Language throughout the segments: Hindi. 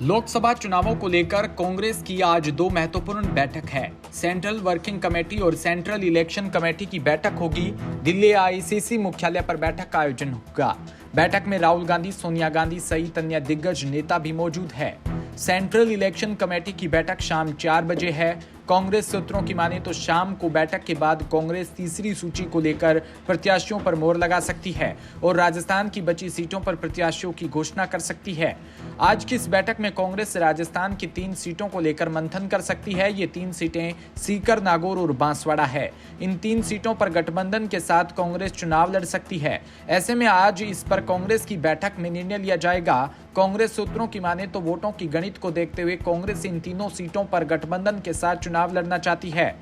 लोकसभा चुनावों को लेकर कांग्रेस की आज दो महत्वपूर्ण बैठक है। सेंट्रल वर्किंग कमेटी और सेंट्रल इलेक्शन कमेटी की बैठक होगी। दिल्ली आईसीसी मुख्यालय पर बैठक का आयोजन होगा। बैठक में राहुल गांधी, सोनिया गांधी सहित अन्य दिग्गज नेता भी मौजूद है। सेंट्रल इलेक्शन कमेटी की बैठक शाम 4 बजे है। कांग्रेस सूत्रों की माने तो शाम को बैठक के बाद कांग्रेस तीसरी सूची को लेकर प्रत्याशियों पर मोहर लगा सकती है और राजस्थान की बची सीटों पर प्रत्याशियों की घोषणा कर सकती है। आज की इस बैठक में कांग्रेस राजस्थान की 3 सीटों को लेकर मंथन कर सकती है। ये 3 सीटें सीकर, नागौर और बांसवाड़ा है। इन 3 सीटों पर गठबंधन के साथ कांग्रेस चुनाव लड़ सकती है। ऐसे में आज इस पर कांग्रेस की बैठक में निर्णय लिया जाएगा। कांग्रेस सूत्रों की माने तो वोटों की गणित को देखते हुए कांग्रेस इन तीनों सीटों पर गठबंधन के साथ चुनाव लड़ना चाहती है।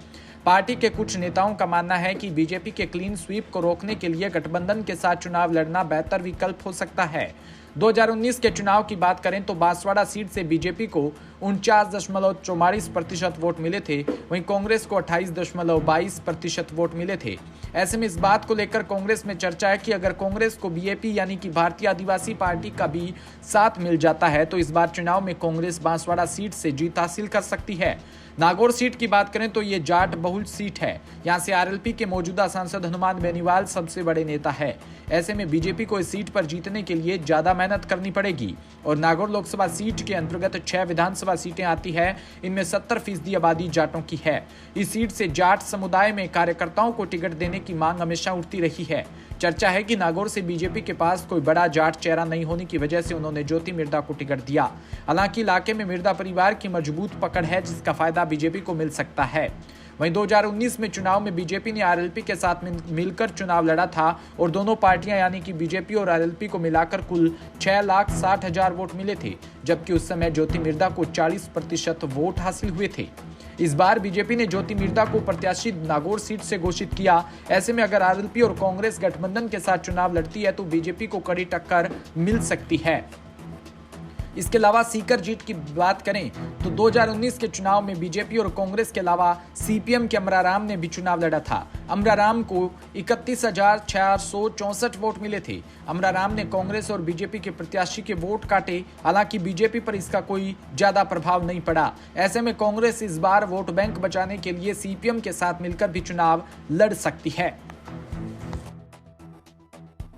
पार्टी के कुछ नेताओं का मानना है कि बीजेपी के क्लीन स्वीप को रोकने के लिए गठबंधन के साथ चुनाव लड़ना बेहतर विकल्प हो सकता है। 2019 के चुनाव की बात करें तो बांसवाड़ा सीट से बीजेपी को 49.44% वोट मिले थे, वहीं कांग्रेस को 28.22% वोट मिले थे। ऐसे में इस बात को लेकर कांग्रेस में चर्चा है कि अगर कांग्रेस को बीएपी यानी कि भारतीय आदिवासी पार्टी का भी साथ मिल जाता है तो इस बार चुनाव में कांग्रेस बांसवाड़ा सीट से जीत हासिल कर सकती है। नागौर सीट की बात करें तो ये जाट बहुल सीट है। यहां से आरएलपी के मौजूदा सांसद हनुमान बेनीवाल सबसे बड़े नेता है। ऐसे में बीजेपी को इस सीट पर जीतने के लिए ज्यादा मेहनत करनी पड़ेगी और नागौर लोकसभा सीट के अंतर्गत 6 विधानसभा सीटें आती है। इनमें 70% आबादी जाटों की है। इस सीट से जाट समुदाय में कार्यकर्ताओं को टिकट देने की मांग हमेशा उठती रही है। चर्चा है कि नागौर से बीजेपी के पास कोई बड़ा जाट चेहरा नहीं होने की वजह से उन्होंने ज्योति मिर्धा को टिकट दिया। हालांकि इलाके में मिर्धा परिवार की मजबूत पकड़ है, जिसका फायदा बीजेपी को मिल सकता है। वहीं 2019 में चुनाव में बीजेपी ने आरएलपी के साथ मिलकर चुनाव लड़ा था और दोनों पार्टियां यानी कि बीजेपी और आरएलपी को मिलाकर कुल 6,60,000 वोट मिले थे, जबकि उस समय ज्योति मिर्धा को 40% वोट हासिल हुए थे। इस बार बीजेपी ने ज्योति मिर्धा को प्रत्याशी नागौर सीट से घोषित किया। ऐसे में अगर आरएलपी और कांग्रेस गठबंधन के साथ चुनाव लड़ती है तो बीजेपी को कड़ी टक्कर मिल सकती है। इसके अलावा सीकर जीत की बात करें तो 2019 के चुनाव में बीजेपी और कांग्रेस के अलावा सीपीएम के अमराराम ने भी चुनाव लड़ा था। अमराराम को 31,464 वोट मिले थे। अमराराम ने कांग्रेस और बीजेपी के प्रत्याशी के वोट काटे। हालांकि बीजेपी पर इसका कोई ज्यादा प्रभाव नहीं पड़ा। ऐसे में कांग्रेस इस बार वोट बैंक बचाने के लिए सीपीएम के साथ मिलकर भी चुनाव लड़ सकती है।